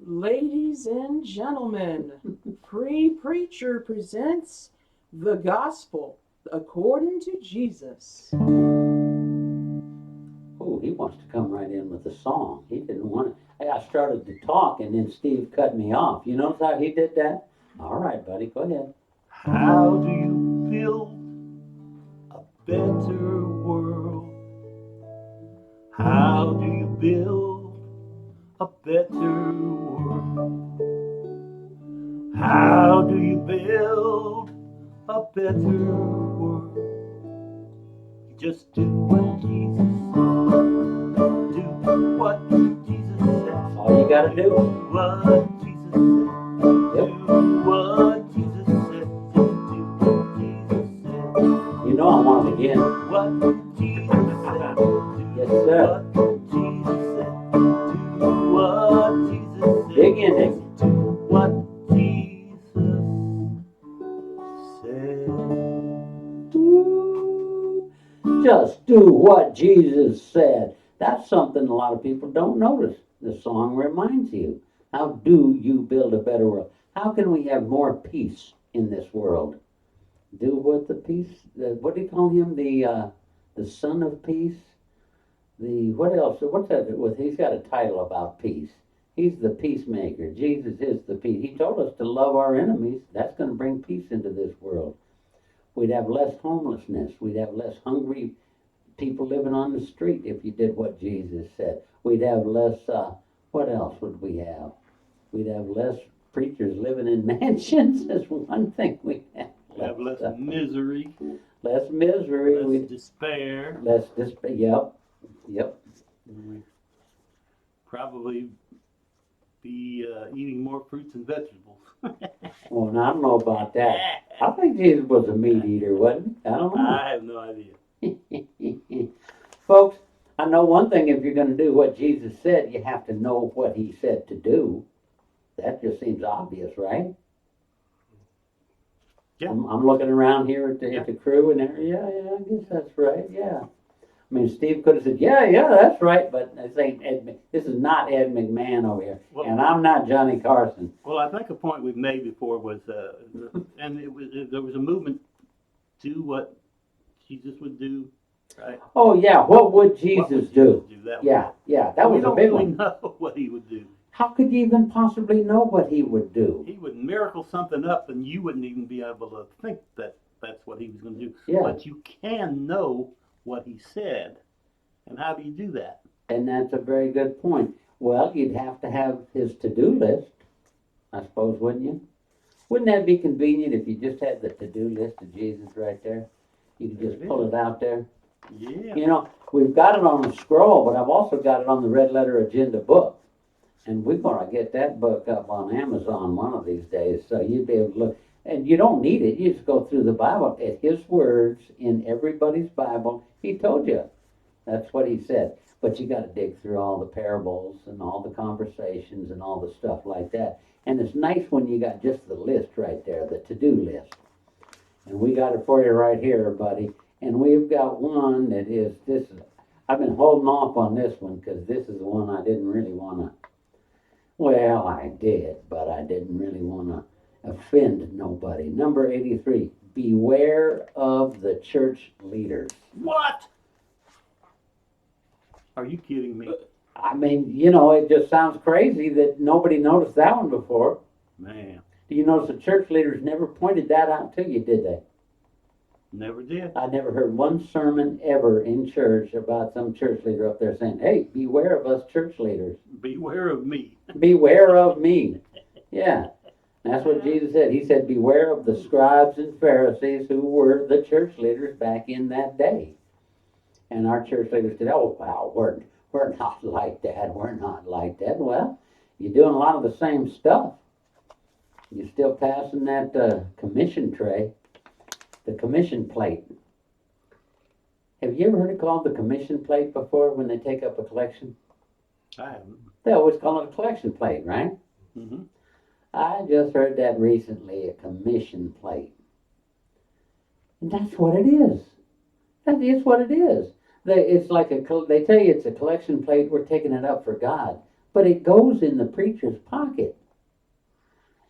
Ladies and gentlemen, Pre-Preacher presents the Gospel according to Jesus. Oh, he wants to come right in with a song. He didn't want to. I started to talk and then Steve cut me off. You notice how he did that? All right, buddy, go ahead. How do you build a better world? How do you build a better world? How do you build a better world? You just do what Jesus said. Do what Jesus said. That's all you got to do. What Jesus said. Yep. Do what Jesus said. Just do what Jesus said. You know I want it again. What Jesus said. Yes, sir. What Jesus said. Do what Jesus said. Big ending. Do what Jesus said. Just do what Jesus said. That's something a lot of people don't notice. The song reminds you. How do you build a better world? How can we have more peace in this world? Do what the peace. What do you call him? The son of peace. The what else? What's that with? He's got a title about peace. He's the peacemaker. Jesus is the peace. He told us to love our enemies. That's going to bring peace into this world. We'd have less homelessness. We'd have less hungry people living on the street if you did what Jesus said. We'd have less, what else would we have? We'd have less preachers living in mansions. That's one thing we have. We have less misery, Less misery. less despair. Less despair. Yep. We probably be eating more fruits and vegetables. Well, I don't know about that. I think Jesus was a meat eater, wasn't he? I don't know. I have no idea. Folks, I know one thing, if you're going to do what Jesus said, you have to know what he said to do. That just seems obvious, right? Yeah. I'm looking around here at the crew and there. Yeah, I guess that's right. Yeah. I mean, Steve could have said, yeah, that's right, but this ain't Ed. This is not Ed McMahon over here, Well, and I'm not Johnny Carson. Well, I think a point we've made before was, and there was a movement to what Jesus would do, right? Oh yeah, what would Jesus What would do? Jesus do? That Yeah, that was a big We one. don't really know what he would do. How could you even possibly know what he would do? He would miracle something up, and you wouldn't even be able to think that that's what he was going to do. Yeah. But you can know what he said, and how do you do that? And that's a very good point. Well, you'd have to have his to-do list, I suppose, wouldn't you? Wouldn't that be convenient if you just had the to-do list of Jesus right there? You could just pull it out there. Yeah. You know, we've got it on the scroll, but I've also got it on the red letter agenda book. And we're going to get that book up on Amazon one of these days, so you'd be able to look. And you don't need it. You just go through the Bible. At his words in everybody's Bible, he told you. That's what he said. But you got to dig through all the parables and all the conversations and all the stuff like that. And it's nice when you got just the list right there, the to-do list. And we got it for you right here, buddy. And we've got one that is, I've been holding off on this one because this is the one I didn't really want to. Well, I did, but I didn't really want to offend nobody. Number 83, beware of the church leaders. What? Are you kidding me? I mean, you know, it just sounds crazy that nobody noticed that one before. Man, Do you notice the church leaders never pointed that out to you, did they? never did. I never heard one sermon ever in church about some church leader up there saying, hey, beware of us church leaders. Beware of me. Beware of me. Yeah. That's what Jesus said. He said, beware of the scribes and Pharisees who were the church leaders back in that day. And our church leaders said, oh, wow, we're not like that. We're not like that. Well, you're doing a lot of the same stuff. You're still passing that commission tray, the commission plate. Have you ever heard it called the commission plate before when they take up a collection? I haven't. They always call it a collection plate, right? Mm-hmm. I just heard that recently, a commission plate. And that's what it is. That is what it is. It's like they tell you it's a collection plate, we're taking it up for God. but it goes in the preacher's pocket.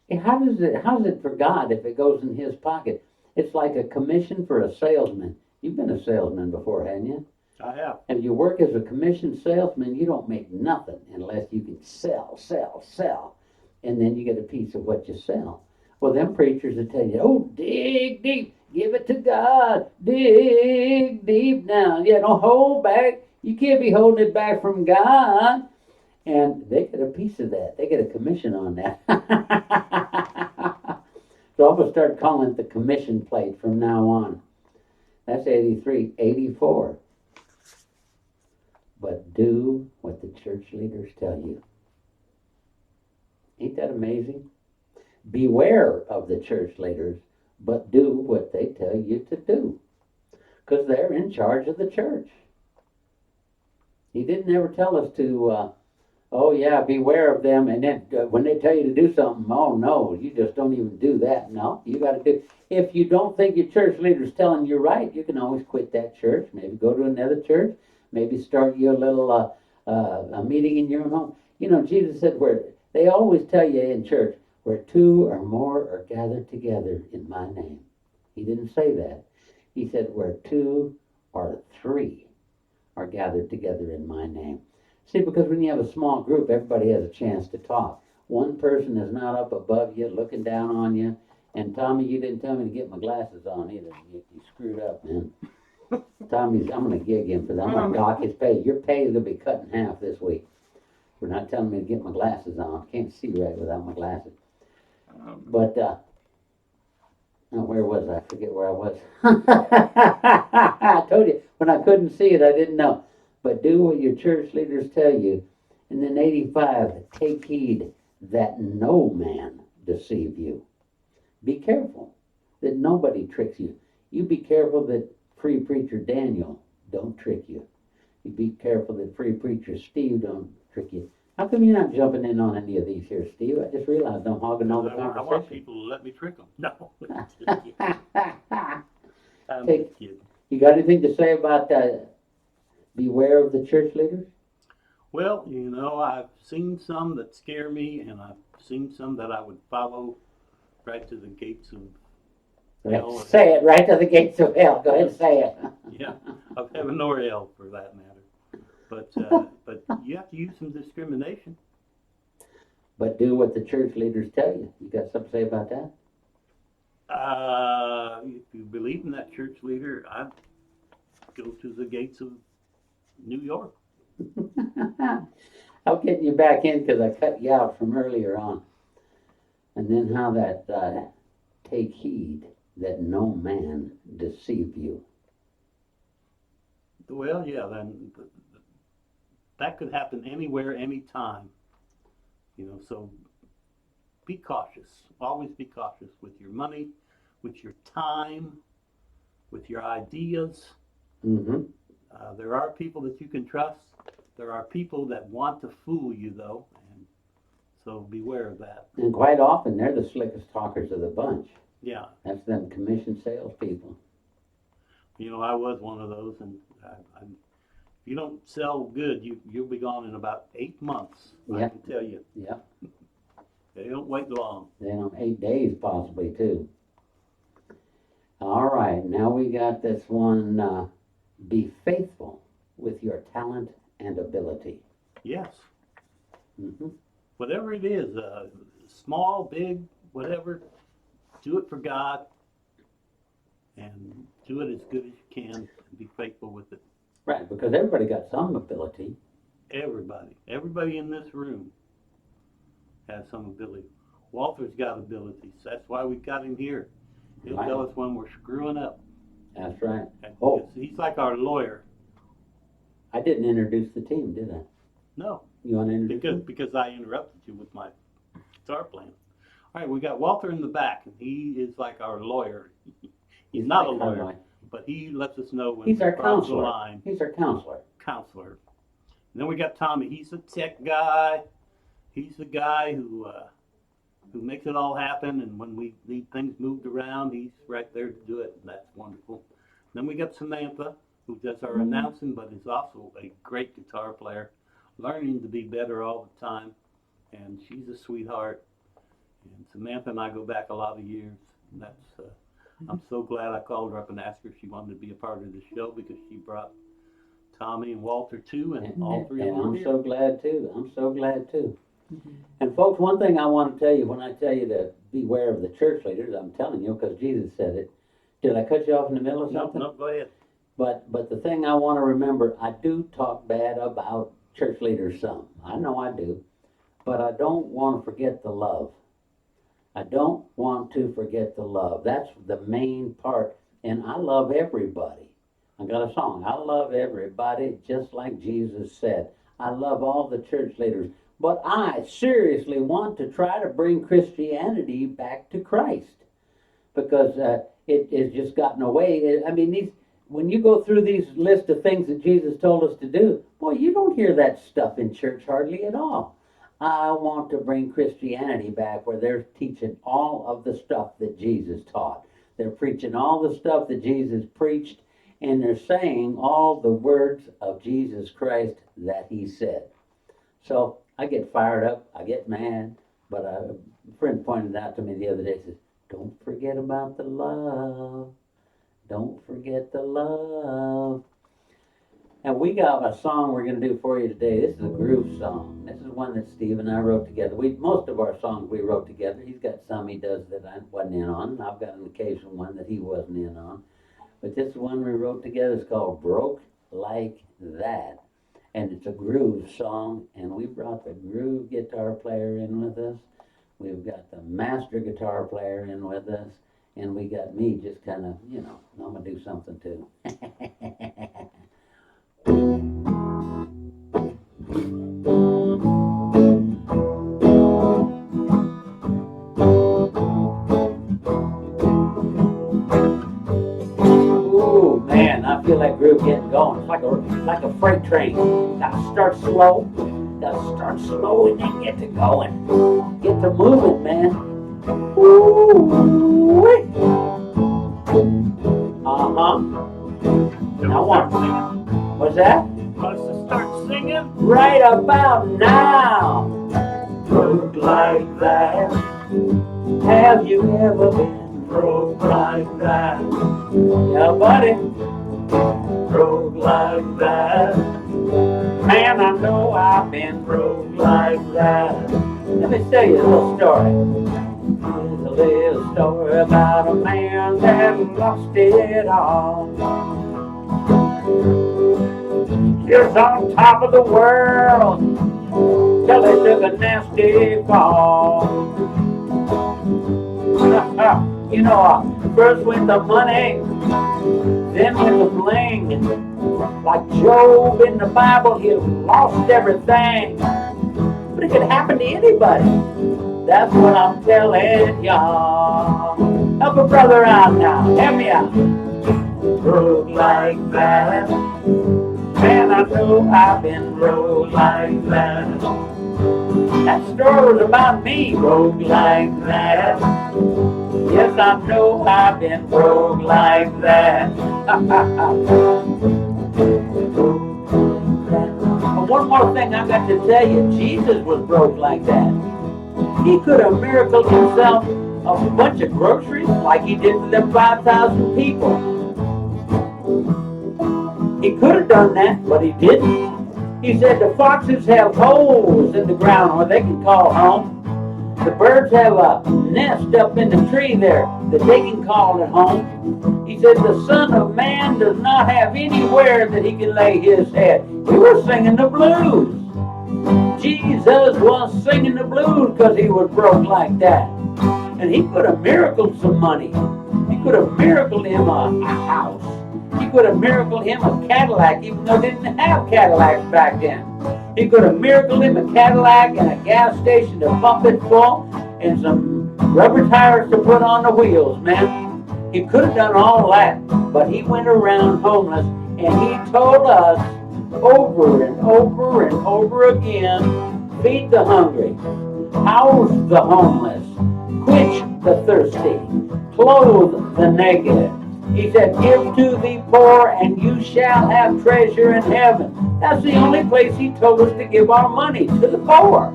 And how's it for God if it goes in his pocket? It's like a commission for a salesman. You've been a salesman before, haven't you? I have. And you work as a commission salesman, you don't make nothing unless you can sell. And then you get a piece of what you sell. Well, them preachers will tell you, oh, dig deep, give it to God, dig deep now. Yeah, don't hold back. You can't be holding it back from God. And they get a piece of that. They get a commission on that. So I'm going to start calling it the commission plate from now on. That's 83. 84. But do what the church leaders tell you. Ain't that amazing? Beware of the church leaders, but do what they tell you to do. Because they're in charge of the church. He didn't ever tell us to, oh yeah, beware of them. And then when they tell you to do something, oh no, you just don't even do that. No, you got to do. If you don't think your church leader's telling you right, you can always quit that church. Maybe go to another church. Maybe start you a little a meeting in your own home. You know, Jesus said where they always tell you in church, where two or more are gathered together in my name. He didn't say that. He said where two or three are gathered together in my name. See, because when you have a small group, everybody has a chance to talk. One person is not up above you, looking down on you. And Tommy, you didn't tell me to get my glasses on either. You screwed up, man. Tommy's, I'm going to gig him for that. I'm going to dock his pay. Your pay is going to be cut in half this week. For not telling me to get my glasses on. I can't see right without my glasses. But, where was I? I forget where I was. I told you, when I couldn't see it, I didn't know. But do what your church leaders tell you. And then 85, take heed that no man deceive you. Be careful that nobody tricks you. You be careful that free preacher Daniel don't trick you. You be careful that free preacher Steve don't trick you. How come you're not jumping in on any of these here, Steve? I just realized I'm hogging all the conversation. I want people to let me trick them. No. I'm just kidding. You got anything to say about beware of the church leaders? Well, you know, I've seen some that scare me, and I've seen some that I would follow right to the gates of hell. Say it, right to the gates of hell. Go ahead and say it. Yeah, of heaven or hell, for that matter. But you have to use some discrimination. But do what the church leaders tell you. You got something to say about that? If you believe in that church leader, I'd go to the gates of New York. I'll get you back in because I cut you out from earlier on. And then how that take heed that no man deceive you. Well, yeah, then that could happen anywhere, anytime. You know, so be cautious. Always be cautious with your money, with your time, with your ideas. Mm-hmm. There are people that you can trust. There are people that want to fool you, though, and so beware of that. And quite often, they're the slickest talkers of the bunch. Yeah. That's them commission salespeople. You know, I was one of those, and if you don't sell good, you'll be gone in about 8 months. Yep. I can tell you. Yep. They don't wait long. They don't 8 days possibly too. All right, now we got this one. Be faithful with your talent and ability. Yes. Mm-hmm. Whatever it is, small, big, whatever, do it for God, and do it as good as you can, and be faithful with it. Right, because everybody got some ability. Everybody in this room has some ability. Walter's got abilities. That's why we got him here. He'll Right. tell us when we're screwing up. That's right. And Oh. he's like our lawyer. I didn't introduce the team, did I? No, You want to introduce because I interrupted you with my guitar playing. All right, we got Walter in the back, and he is like our lawyer. He's not a lawyer, but he lets us know when He's we our cross the counselor. line. He's our counselor. Counselor. And then we got Tommy. He's a tech guy. He's the guy who makes it all happen. And when we need things moved around, he's right there to do it. And that's wonderful. Then we got Samantha, who does our announcing, but is also a great guitar player. learning to be better all the time. And she's a sweetheart. And Samantha and I go back a lot of years. I'm so glad I called her up and asked her if she wanted to be a part of the show, because she brought Tommy and Walter too, and all three of them. I'm so glad too. I'm so glad too. Mhm. And folks, one thing I want to tell you, when I tell you to beware of the church leaders, I'm telling you because Jesus said it. Did I cut you off in the middle of something? No, go ahead. But the thing I want to remember, I do talk bad about church leaders some. I know I do. But I don't want to forget the love. I don't want to forget the love. That's the main part. And I love everybody. I got a song. I love everybody just like Jesus said. I love all the church leaders. But I seriously want to try to bring Christianity back to Christ. Because it has just gotten away. I mean, when you go through these list of things that Jesus told us to do, boy, you don't hear that stuff in church hardly at all. I want to bring Christianity back where they're teaching all of the stuff that Jesus taught. They're preaching all the stuff that Jesus preached, and they're saying all the words of Jesus Christ that he said. So I get fired up, I get mad, but a friend pointed out to me the other day, says, don't forget about the love. Don't forget the love. And we got a song we're going to do for you today. This is a groove song. This is one that Steve and I wrote together. Most of our songs we wrote together. He's got some he does that I wasn't in on. And I've got an occasional one that he wasn't in on. But this one we wrote together is called Broke Like That. And it's a groove song. And we brought the groove guitar player in with us. We've got the master guitar player in with us. And we got me just kind of, I'm going to do something too. Ooh, man, I feel that groove getting going. It's like a freight train. Gotta start slow and then get to going. Get to moving, man. Ooh. Uh-huh. Now what? What's that? Want us to start singing? Right about now. Broke like that. Have you ever been broke like that? Yeah, buddy. Broke like that. Man, I know I've been broke like that. Let me tell you a little story. Here's a little story about a man that lost it all. He was on top of the world till he took a nasty fall. First went the money, then went the bling. Like Job in the Bible, he lost everything. But it could happen to anybody. That's what I'm telling y'all. Help a brother out now. Help me out. Broke like that. Man, I know I've been broke like that. That story was about me, broke like that. Yes, I know I've been broke like that. And one more thing I got to tell you, Jesus was broke like that. He could have miracled himself a bunch of groceries like he did to them 5,000 people. He could have done that, but he didn't. He said the foxes have holes in the ground where they can call home. The birds have a nest up in the tree there that they can call at home. He said the Son of Man does not have anywhere that he can lay his head. He was singing the blues. Jesus was singing the blues because he was broke like that. And he could have miracled some money. He could have miracled him a house. He could have miracled him a Cadillac, even though they didn't have Cadillacs back then. He could have miracled him a Cadillac and a gas station to pump it full and some rubber tires to put on the wheels, man. He could have done all that, but he went around homeless and he told us over and over and over again, feed the hungry, house the homeless, quench the thirsty, clothe the naked. He said, give to the poor and you shall have treasure in heaven. That's the only place he told us to give our money, to the poor.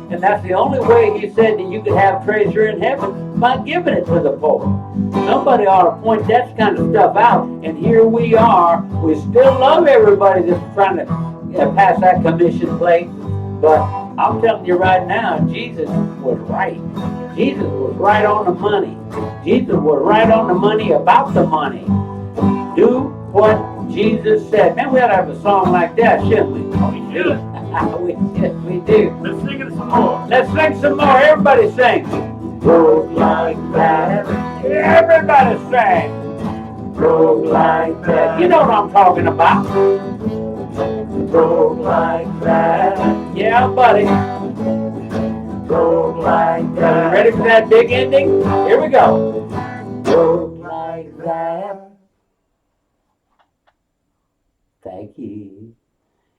And that's the only way he said that you could have treasure in heaven, by giving it to the poor. Somebody ought to point that kind of stuff out. And here we are. We still love everybody that's trying to pass that commission plate. But I'm telling you right now, Jesus was right. Jesus was right on the money. Jesus was right on the money about the money. Do what Jesus said. Man, we ought to have a song like that, shouldn't we? Oh, we should. we do. Let's sing it some more. Let's sing some more. Everybody sing. Go like that. Everybody sing. Go like that. You know what I'm talking about. Go like that. Yeah, buddy. Go like that. Ready for that big ending? Here we go. Go like that. Thank you.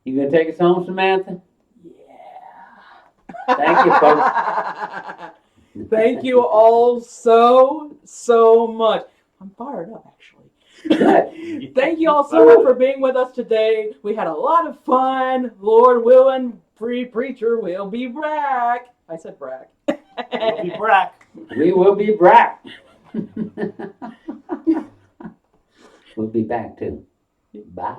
You gonna take us home, Samantha? Yeah. Thank you, folks. Thank you all so much. I'm fired up, actually. Thank you all so much for being with us today. We had a lot of fun. Lord willing, free preacher will be back. I said brack. We'll be back. We will be back. We'll be back too. Bye.